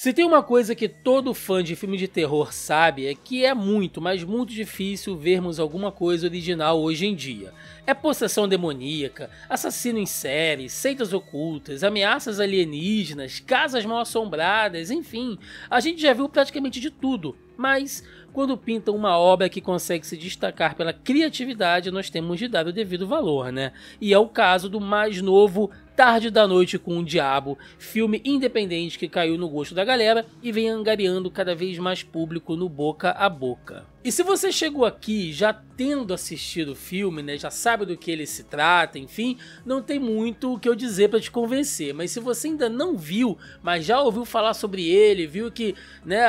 Se tem uma coisa que todo fã de filme de terror sabe é que é muito, mas muito difícil vermos alguma coisa original hoje em dia. É possessão demoníaca, assassino em série, seitas ocultas, ameaças alienígenas, casas mal assombradas, enfim, a gente já viu praticamente de tudo, mas quando pintam uma obra que consegue se destacar pela criatividade, nós temos de dar o devido valor, né? E é o caso do mais novo Tarde da Noite com o Diabo, filme independente que caiu no gosto da galera e vem angariando cada vez mais público no boca a boca. E se você chegou aqui já tendo assistido o filme, né, já sabe do que ele se trata, enfim, não tem muito o que eu dizer para te convencer, mas se você ainda não viu, mas já ouviu falar sobre ele, viu que, né,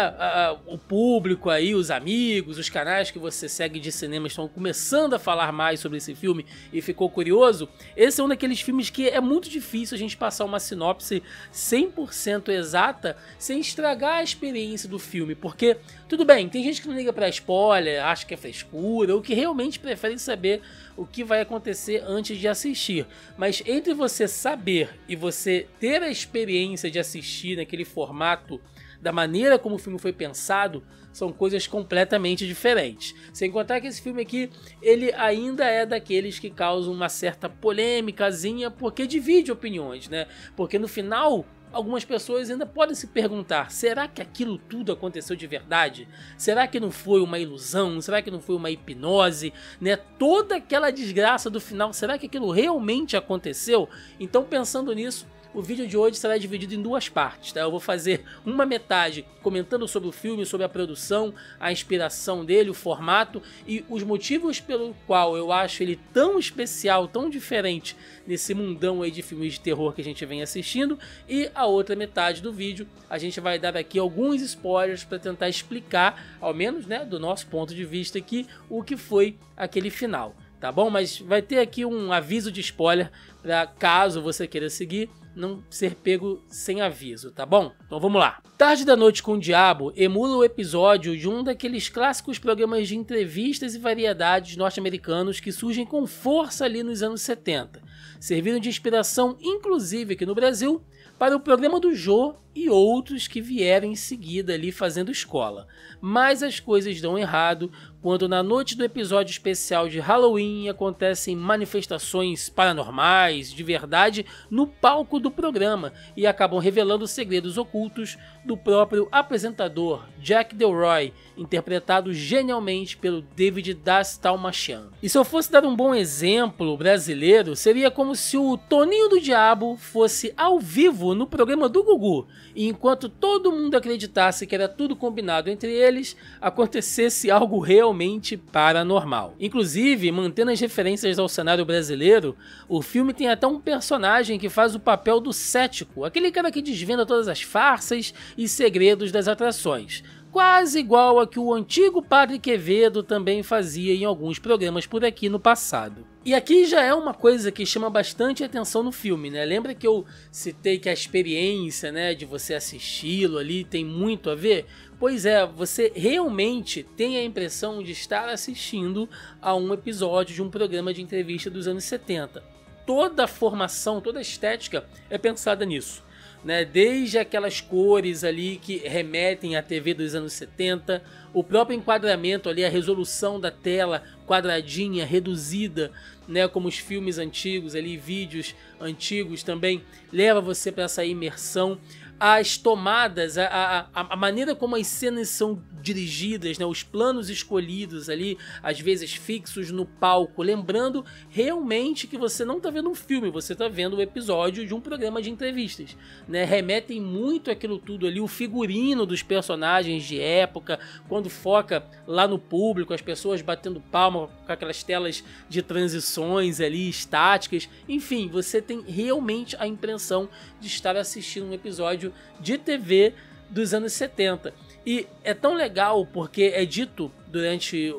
o público aí, os amigos, os canais que você segue de cinema estão começando a falar mais sobre esse filme e ficou curioso, esse é um daqueles filmes que é muito difícil a gente passar uma sinopse 100% exata sem estragar a experiência do filme, porque, tudo bem, tem gente que não liga pra spoiler, acha que é frescura, ou que realmente prefere saber o que vai acontecer antes de assistir, mas entre você saber e você ter a experiência de assistir naquele formato da maneira como o filme foi pensado, são coisas completamente diferentes. Sem contar que esse filme aqui, ele ainda é daqueles que causam uma certa polêmicazinha, porque divide opiniões, né? Porque no final, algumas pessoas ainda podem se perguntar, será que aquilo tudo aconteceu de verdade? Será que não foi uma ilusão? Será que não foi uma hipnose? Né? Toda aquela desgraça do final, será que aquilo realmente aconteceu? Então, pensando nisso, o vídeo de hoje será dividido em duas partes, tá? Eu vou fazer uma metade comentando sobre o filme, sobre a produção, a inspiração dele, o formato e os motivos pelo qual eu acho ele tão especial, tão diferente nesse mundão aí de filmes de terror que a gente vem assistindo. E a outra metade do vídeo a gente vai dar aqui alguns spoilers para tentar explicar, ao menos, né, do nosso ponto de vista aqui, o que foi aquele final, tá bom? Mas vai ter aqui um aviso de spoiler para caso você queira seguir, não ser pego sem aviso, tá bom? Então vamos lá. Tarde da Noite com o Diabo emula o episódio de um daqueles clássicos programas de entrevistas e variedades norte-americanos que surgem com força ali nos anos 70. Serviram de inspiração, inclusive aqui no Brasil, para o programa do Jô e outros que vieram em seguida ali fazendo escola. Mas as coisas dão errado quando na noite do episódio especial de Halloween acontecem manifestações paranormais de verdade no palco do programa e acabam revelando segredos ocultos do próprio apresentador Jack Delroy, interpretado genialmente pelo David Dastmalchian. E se eu fosse dar um bom exemplo brasileiro, seria como se o Toninho do Diabo fosse ao vivo no programa do Gugu, e enquanto todo mundo acreditasse que era tudo combinado entre eles, acontecesse algo realmente paranormal. Inclusive, mantendo as referências ao cenário brasileiro, o filme tem até um personagem que faz o papel do cético, aquele cara que desvenda todas as farsas e segredos das atrações, quase igual a que o antigo Padre Quevedo também fazia em alguns programas por aqui no passado. E aqui já é uma coisa que chama bastante atenção no filme, né? Lembra que eu citei que a experiência, né, de você assisti-lo ali tem muito a ver? Pois é, você realmente tem a impressão de estar assistindo a um episódio de um programa de entrevista dos anos 70. Toda a formação, toda a estética é pensada nisso, né? Desde aquelas cores ali que remetem à TV dos anos 70, o próprio enquadramento ali, a resolução da tela quadradinha, reduzida, né, como os filmes antigos ali, vídeos antigos também, leva você para essa imersão. As tomadas, a maneira como as cenas são dirigidas, né, os planos escolhidos ali, às vezes fixos no palco, lembrando realmente que você não está vendo um filme, você está vendo o episódio de um programa de entrevistas, né? Remetem muito aquilo tudo ali, o figurino dos personagens de época, quando foca lá no público, as pessoas batendo palma com aquelas telas de transições ali, estáticas, enfim, você tem realmente a impressão de estar assistindo um episódio de TV dos anos 70. E é tão legal porque é dito durante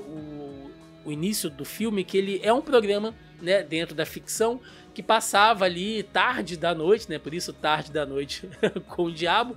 o início do filme que ele é um programa, né, dentro da ficção, que passava ali tarde da noite, né, por isso Tarde da Noite com o Diabo,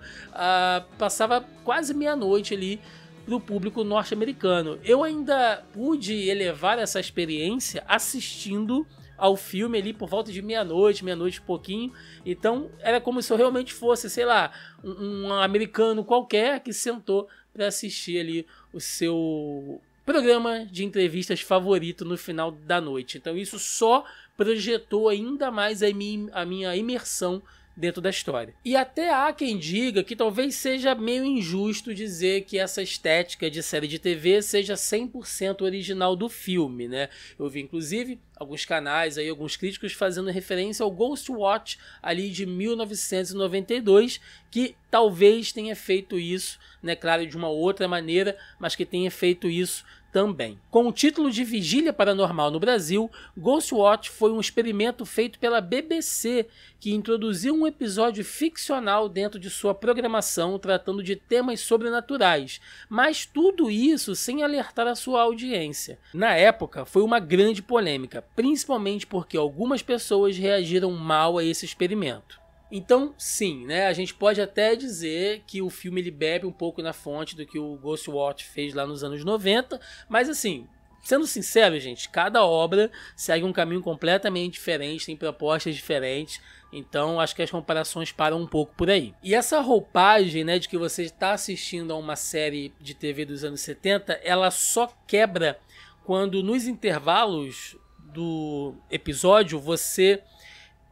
passava quase meia-noite ali para o público norte-americano. Eu ainda pude elevar essa experiência assistindo ao filme ali por volta de meia-noite e pouquinho. Então era como se eu realmente fosse, sei lá, um americano qualquer que sentou para assistir ali o seu programa de entrevistas favorito no final da noite. Então isso só projetou ainda mais a minha imersão dentro da história. E até há quem diga que talvez seja meio injusto dizer que essa estética de série de TV seja 100% original do filme, né? Eu vi inclusive alguns canais aí, alguns críticos fazendo referência ao Ghostwatch ali de 1992, que talvez tenha feito isso, né, claro, de uma outra maneira, mas que tenha feito isso também. Com o título de Vigília Paranormal no Brasil, Ghostwatch foi um experimento feito pela BBC, que introduziu um episódio ficcional dentro de sua programação tratando de temas sobrenaturais, mas tudo isso sem alertar a sua audiência. Na época, foi uma grande polêmica, principalmente porque algumas pessoas reagiram mal a esse experimento. Então, sim, né, a gente pode até dizer que o filme ele bebe um pouco na fonte do que o Ghostwatch fez lá nos anos 90, mas assim, sendo sincero, gente, cada obra segue um caminho completamente diferente, tem propostas diferentes, então acho que as comparações param um pouco por aí. E essa roupagem, né, de que você está assistindo a uma série de TV dos anos 70, ela só quebra quando nos intervalos do episódio você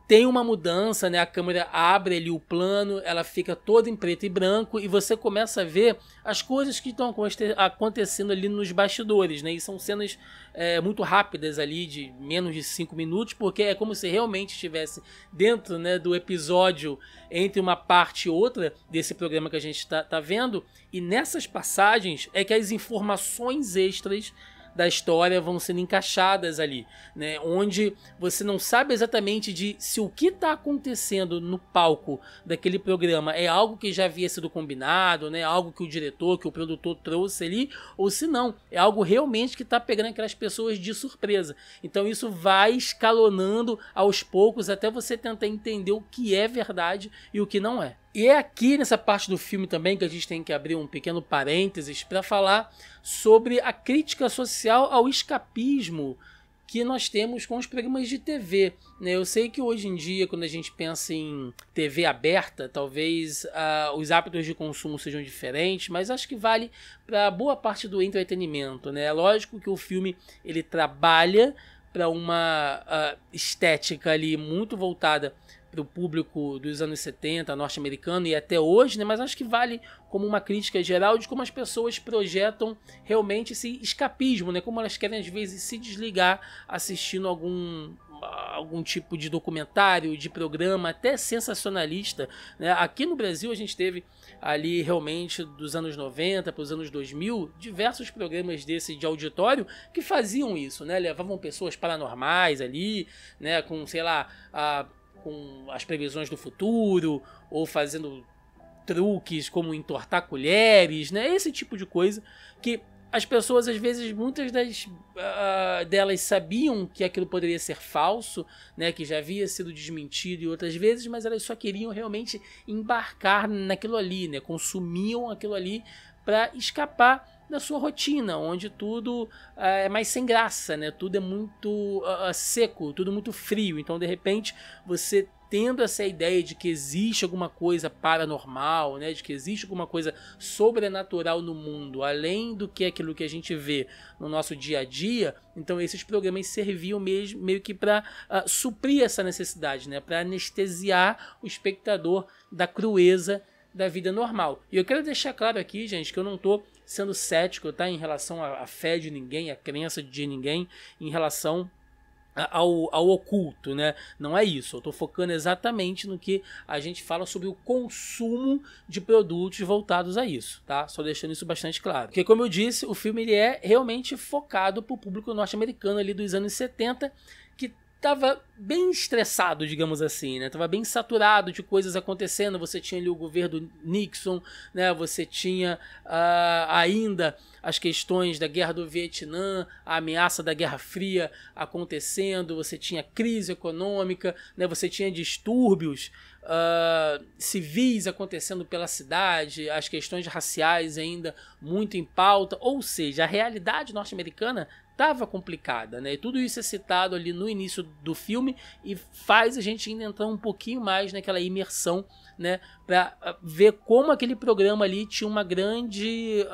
tem uma mudança, né? A câmera abre ali o plano, ela fica toda em preto e branco e você começa a ver as coisas que estão acontecendo ali nos bastidores, né? E são cenas muito rápidas ali, de menos de 5 minutos, porque é como se realmente estivesse dentro, né, do episódio entre uma parte e outra desse programa que a gente tá vendo. E nessas passagens é que as informações extras da história vão sendo encaixadas ali, né? Onde você não sabe exatamente se o que está acontecendo no palco daquele programa é algo que já havia sido combinado, né? Algo que o diretor, que o produtor trouxe ali, ou se não, é algo realmente que está pegando aquelas pessoas de surpresa. Então isso vai escalonando aos poucos até você tentar entender o que é verdade e o que não é. E é aqui nessa parte do filme também que a gente tem que abrir um pequeno parênteses para falar sobre a crítica social ao escapismo que nós temos com os programas de TV, né? Eu sei que hoje em dia, quando a gente pensa em TV aberta, talvez os hábitos de consumo sejam diferentes, mas acho que vale para boa parte do entretenimento, né? É lógico que o filme ele trabalha para uma estética ali muito voltada para o público dos anos 70, norte-americano e até hoje, né? Mas acho que vale como uma crítica geral de como as pessoas projetam realmente esse escapismo, né? Como elas querem às vezes se desligar assistindo algum tipo de documentário, de programa, até sensacionalista, né? Aqui no Brasil a gente teve ali realmente dos anos 90 para os anos 2000, diversos programas desse de auditório que faziam isso, né? Levavam pessoas paranormais ali, né? Com, sei lá, com as previsões do futuro, ou fazendo truques como entortar colheres, né? Esse tipo de coisa que as pessoas, às vezes, muitas delas sabiam que aquilo poderia ser falso, né? Que já havia sido desmentido e outras vezes, mas elas só queriam realmente embarcar naquilo ali, né? Consumiam aquilo ali para escapar da sua rotina, onde tudo é mais sem graça, né? Tudo é muito seco, tudo muito frio. Então, de repente, você tendo essa ideia de que existe alguma coisa paranormal, né? De que existe alguma coisa sobrenatural no mundo, além do que aquilo que a gente vê no nosso dia a dia, então esses programas serviam meio que para suprir essa necessidade, né? Para anestesiar o espectador da crueza da vida normal. E eu quero deixar claro aqui, gente, que eu não estou sendo cético, tá, em relação à fé de ninguém, à crença de ninguém, em relação ao oculto, né? Não é isso. Eu estou focando exatamente no que a gente fala sobre o consumo de produtos voltados a isso, tá? Só deixando isso bastante claro. Porque, como eu disse, o filme ele é realmente focado para o público norte-americano ali dos anos 70, que estava bem estressado, digamos assim, né? Tava bem saturado de coisas acontecendo. Você tinha ali o governo Nixon, né? Você tinha ainda as questões da guerra do Vietnã, a ameaça da Guerra Fria acontecendo, você tinha crise econômica, né? Você tinha distúrbios civis acontecendo pela cidade, as questões raciais ainda muito em pauta, ou seja, a realidade norte-americana estava complicada, né? E tudo isso é citado ali no início do filme e faz a gente ainda entrar um pouquinho mais naquela imersão, né? Para ver como aquele programa ali tinha uma grande,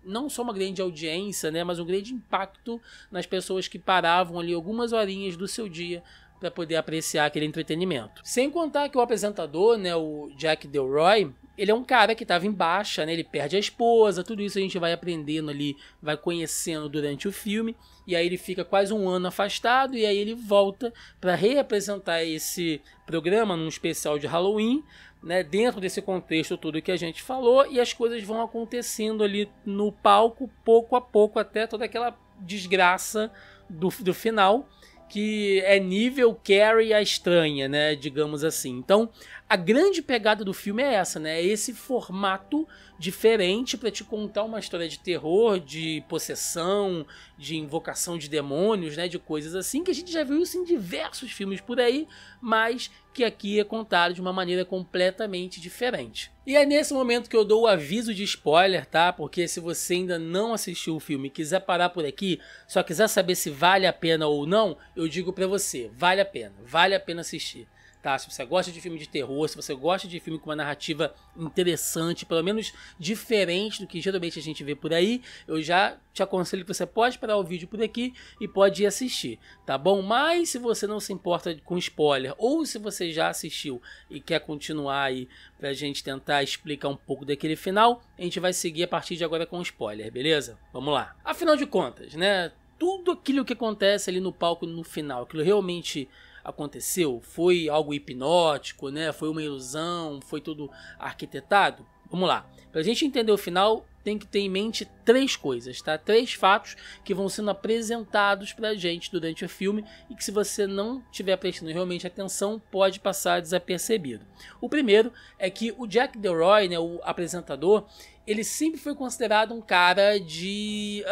não só uma grande audiência, né? Mas um grande impacto nas pessoas que paravam ali algumas horinhas do seu dia para poder apreciar aquele entretenimento. Sem contar que o apresentador, né, o Jack Delroy, ele é um cara que estava em baixa, né, ele perde a esposa, tudo isso a gente vai aprendendo ali, vai conhecendo durante o filme, e aí ele fica quase um ano afastado, e aí ele volta para reapresentar esse programa num especial de Halloween, né, dentro desse contexto tudo que a gente falou, e as coisas vão acontecendo ali no palco, pouco a pouco, até toda aquela desgraça do final, que é nível Carrie a Estranha, né, digamos assim. Então, a grande pegada do filme é essa, né, esse formato diferente para te contar uma história de terror, de possessão, de invocação de demônios, né, de coisas assim, que a gente já viu isso em diversos filmes por aí, mas que aqui é contado de uma maneira completamente diferente. E é nesse momento que eu dou o aviso de spoiler, tá? Porque se você ainda não assistiu o filme e quiser parar por aqui, só quiser saber se vale a pena ou não, eu digo pra você, vale a pena assistir. Tá? Se você gosta de filme de terror, se você gosta de filme com uma narrativa interessante, pelo menos diferente do que geralmente a gente vê por aí, eu já te aconselho que você pode parar o vídeo por aqui e pode ir assistir, tá bom? Mas se você não se importa com spoiler, ou se você já assistiu e quer continuar aí pra gente tentar explicar um pouco daquele final, a gente vai seguir a partir de agora com spoiler, beleza? Vamos lá. Afinal de contas, né? Tudo aquilo que acontece ali no palco no final, aquilo realmente aconteceu? Foi algo hipnótico, né? Foi uma ilusão? Foi tudo arquitetado? Vamos lá. Pra gente entender o final, tem que ter em mente 3 coisas, tá? 3 fatos que vão sendo apresentados pra gente durante o filme e que, se você não estiver prestando realmente atenção, pode passar desapercebido. O primeiro é que o Jack Delroy, né, o apresentador, ele sempre foi considerado um cara de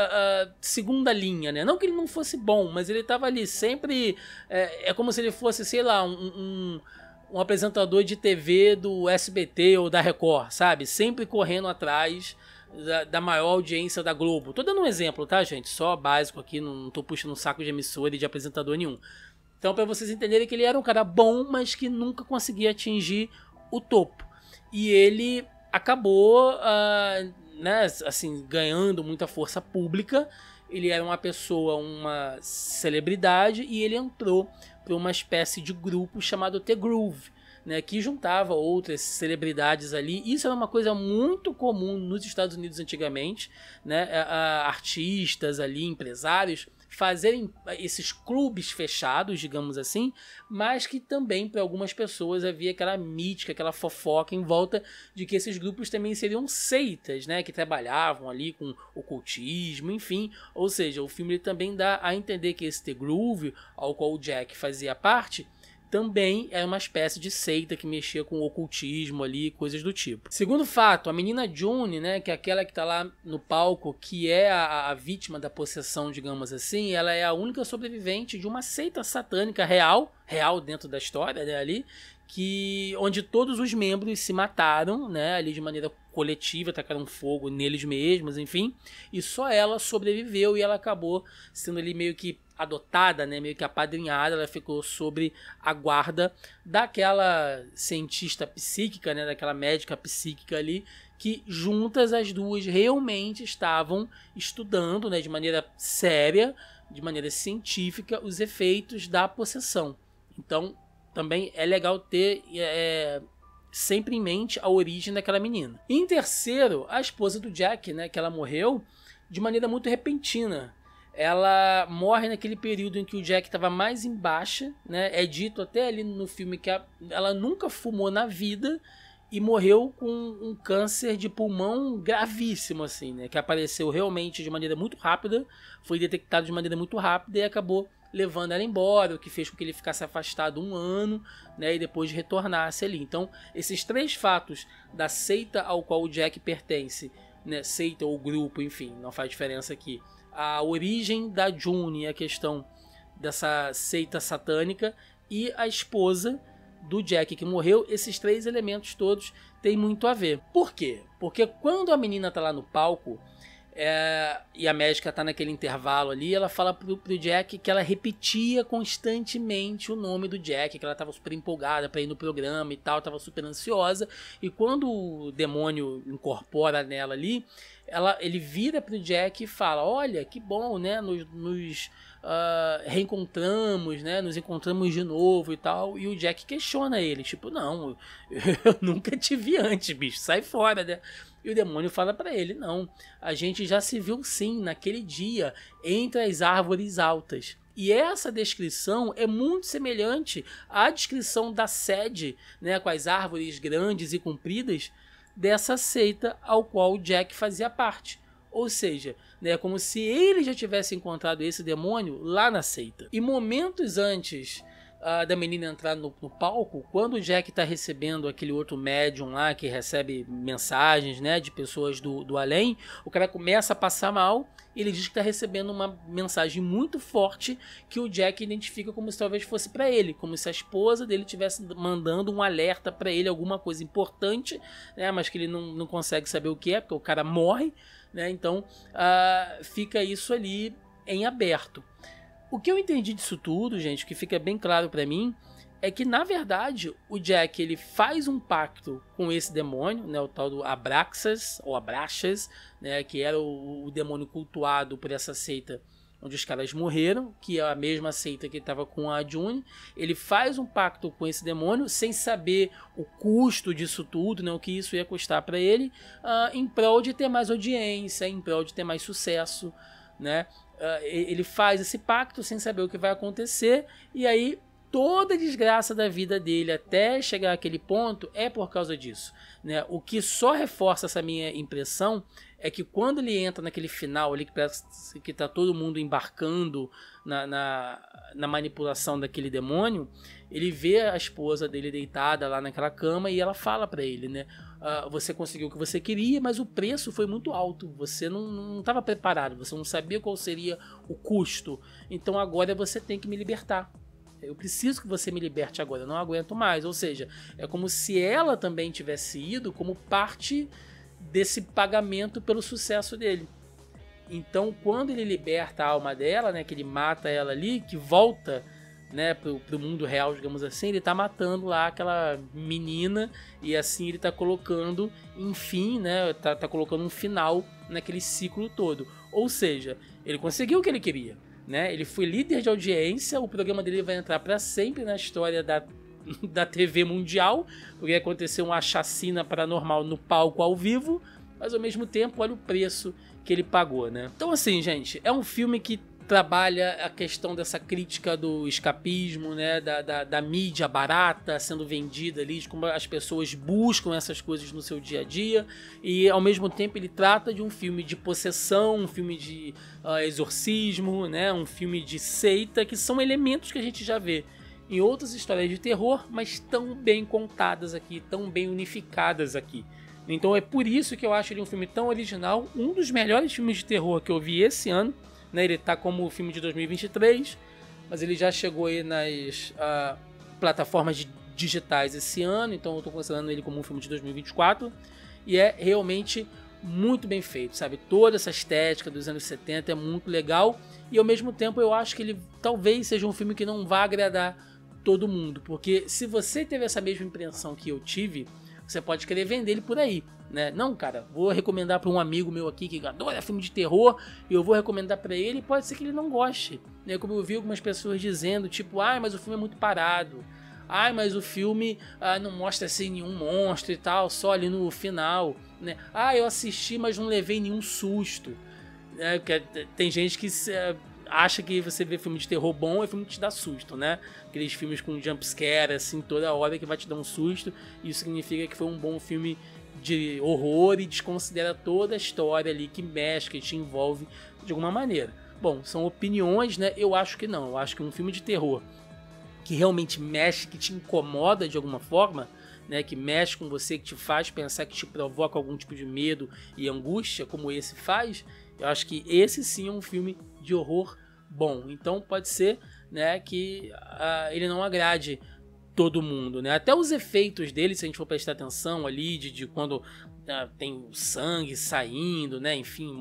segunda linha, né? Não que ele não fosse bom, mas ele estava ali sempre... É como se ele fosse, sei lá, um apresentador de TV do SBT ou da Record, sabe? Sempre correndo atrás da maior audiência da Globo. Tô dando um exemplo, tá, gente? Só básico aqui, não tô puxando um saco de emissora e de apresentador nenhum. Então, para vocês entenderem que ele era um cara bom, mas que nunca conseguia atingir o topo. E ele acabou, né, assim, ganhando muita força pública. Ele era uma pessoa, uma celebridade, e ele entrou para uma espécie de grupo chamado The Groove, né, que juntava outras celebridades ali. Isso era uma coisa muito comum nos Estados Unidos antigamente, né, artistas ali, empresários, fazerem esses clubes fechados, digamos assim, mas que também para algumas pessoas havia aquela mítica, aquela fofoca em volta de que esses grupos também seriam seitas, né, que trabalhavam ali com ocultismo, enfim. Ou seja, o filme também dá a entender que esse The Groove, ao qual o Jack fazia parte, também era uma espécie de seita que mexia com o ocultismo ali, coisas do tipo. Segundo fato, a menina June, né, que é aquela que tá lá no palco, que é a vítima da possessão, digamos assim, ela é a única sobrevivente de uma seita satânica real dentro da história, né, ali, onde todos os membros se mataram, né, ali de maneira coletiva, tacaram fogo neles mesmos, enfim, e só ela sobreviveu e ela acabou sendo ali meio que adotada, né, meio que apadrinhada. Ela ficou sob a guarda daquela cientista psíquica, né, daquela médica psíquica ali, que juntas as duas realmente estavam estudando, né, de maneira séria, de maneira científica, os efeitos da possessão. Então também é legal ter sempre em mente a origem daquela menina. E em terceiro, a esposa do Jack, né, que ela morreu de maneira muito repentina. Ela morre naquele período em que o Jack estava mais em baixa, né? É dito até ali no filme que ela nunca fumou na vida e morreu com um câncer de pulmão gravíssimo, assim, né? Que apareceu realmente de maneira muito rápida, foi detectado de maneira muito rápida e acabou levando ela embora, o que fez com que ele ficasse afastado 1 ano, né? E depois retornasse ali. Então, esses 3 fatos da seita ao qual o Jack pertence, né? Seita ou grupo, enfim, não faz diferença aqui. A origem da June, a questão dessa seita satânica, e a esposa do Jack que morreu, esses 3 elementos todos têm muito a ver. Por quê? Porque quando a menina tá lá no palco, e a médica tá naquele intervalo ali, ela fala pro Jack que ela repetia constantemente o nome do Jack, que ela tava super empolgada pra ir no programa e tal, tava super ansiosa, e quando o demônio incorpora nela ali, ele vira pro Jack e fala: olha, que bom, né, nos reencontramos, né, nos encontramos de novo e tal, e o Jack questiona ele, tipo, não, eu nunca te vi antes, bicho, sai fora, né. E o demônio fala pra ele: não, a gente já se viu sim naquele dia entre as árvores altas. E essa descrição é muito semelhante à descrição da sede, né, com as árvores grandes e compridas dessa seita ao qual o Jack fazia parte. Ou seja, né, como se ele já tivesse encontrado esse demônio lá na seita. E momentos antes da menina entrar no palco, quando o Jack está recebendo aquele outro médium lá que recebe mensagens, né, de pessoas do além, o cara começa a passar mal e ele diz que está recebendo uma mensagem muito forte que o Jack identifica como se talvez fosse para ele, como se a esposa dele estivesse mandando um alerta para ele, alguma coisa importante, né, mas que ele não consegue saber o que é, porque o cara morre, né, então fica isso ali em aberto. O que eu entendi disso tudo, gente, que fica bem claro pra mim, é que, na verdade, o Jack ele faz um pacto com esse demônio, né, o tal do Abraxas, ou Abraxas, né, que era o demônio cultuado por essa seita onde os caras morreram, que é a mesma seita que estava com a June. Ele faz um pacto com esse demônio, sem saber o custo disso tudo, né, o que isso ia custar para ele, em prol de ter mais audiência, em prol de ter mais sucesso, né. Ele faz esse pacto sem saber o que vai acontecer, e aí toda a desgraça da vida dele até chegar àquele ponto é por causa disso, né? O que só reforça essa minha impressão é que quando ele entra naquele final ali, que parece que tá todo mundo embarcando na manipulação daquele demônio, ele vê a esposa dele deitada lá naquela cama e ela fala pra ele, né? Você conseguiu o que você queria, mas o preço foi muito alto, você não estava preparado, você não sabia qual seria o custo, então agora você tem que me libertar. Eu preciso que você me liberte agora, eu não aguento mais. Ou seja, é como se ela também tivesse ido como parte desse pagamento pelo sucesso dele. Então, quando ele liberta a alma dela, né, que ele mata ela ali, que volta, né, pro mundo real, digamos assim, ele tá matando lá aquela menina, e assim ele tá colocando, enfim, né, tá colocando um final naquele ciclo todo. Ou seja, ele conseguiu o que ele queria, né? Ele foi líder de audiência, o programa dele vai entrar para sempre na história da TV mundial, porque aconteceu uma chacina paranormal no palco ao vivo, mas ao mesmo tempo olha o preço que ele pagou, né? Então assim, gente, é um filme que trabalha a questão dessa crítica do escapismo, né, da mídia barata sendo vendida ali, de como as pessoas buscam essas coisas no seu dia a dia, e ao mesmo tempo ele trata de um filme de possessão, um filme de exorcismo, né, um filme de seita, que são elementos que a gente já vê em outras histórias de terror, mas tão bem contadas aqui, tão bem unificadas aqui. Então é por isso que eu acho ele um filme tão original, um dos melhores filmes de terror que eu vi esse ano. Ele tá como filme de 2023, mas ele já chegou aí nas plataformas digitais esse ano, então eu tô considerando ele como um filme de 2024, e é realmente muito bem feito, sabe? Toda essa estética dos anos 70 é muito legal, e ao mesmo tempo eu acho que ele talvez seja um filme que não vá agradar todo mundo, porque se você teve essa mesma impressão que eu tive, você pode querer vender ele por aí, né? Não, cara, vou recomendar para um amigo meu aqui que adora filme de terror, e eu vou recomendar para ele, e pode ser que ele não goste, né? Como eu vi algumas pessoas dizendo, tipo, mas o filme é muito parado, mas o filme não mostra assim nenhum monstro e tal, só ali no final, né? Eu assisti, mas não levei nenhum susto, né? Tem gente que acha que você vê filme de terror bom é filme que te dá susto, né? Aqueles filmes com jumpscare, assim, toda hora que vai te dar um susto. Isso significa que foi um bom filme de horror e desconsidera toda a história ali que mexe, que te envolve de alguma maneira. Bom, são opiniões, né? Eu acho que não. Eu acho que um filme de terror que realmente mexe, que te incomoda de alguma forma, né? Que mexe com você, que te faz pensar, que te provoca algum tipo de medo e angústia, como esse faz, eu acho que esse sim é um filme de horror bom. Então pode ser, né, que ele não agrade todo mundo, né? Até os efeitos dele, se a gente for prestar atenção ali, de quando tem o sangue saindo, né? Enfim,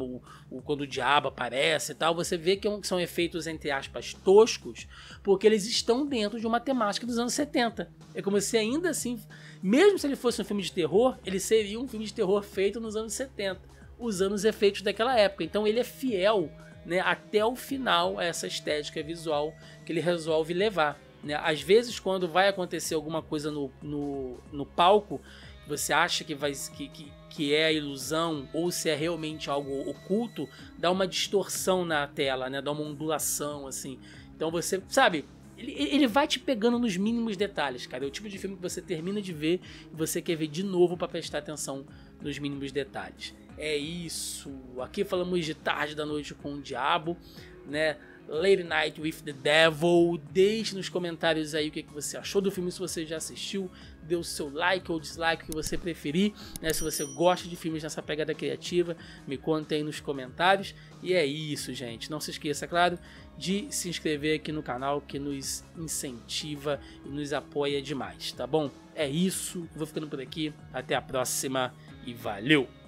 quando o diabo aparece e tal, você vê que são efeitos, entre aspas, toscos, porque eles estão dentro de uma temática dos anos 70. É como se ainda assim, mesmo se ele fosse um filme de terror, ele seria um filme de terror feito nos anos 70, usando os efeitos daquela época. Então ele é fiel, né, até o final a essa estética visual que ele resolve levar. Né? Às vezes, quando vai acontecer alguma coisa no palco, você acha que é a ilusão ou se é realmente algo oculto, dá uma distorção na tela, né? Dá uma ondulação, assim. Então você, sabe, ele vai te pegando nos mínimos detalhes, cara. É o tipo de filme que você termina de ver e você quer ver de novo para prestar atenção nos mínimos detalhes. É isso. Aqui falamos de Tarde da Noite com o Diabo, né? Late Night with the Devil. Deixe nos comentários aí o que você achou do filme, se você já assistiu, dê o seu like ou dislike, o que você preferir, né? Se você gosta de filmes nessa pegada criativa, me conta aí nos comentários. E é isso, gente. Não se esqueça, claro, de se inscrever aqui no canal, que nos incentiva e nos apoia demais, tá bom? É isso, vou ficando por aqui, até a próxima e valeu!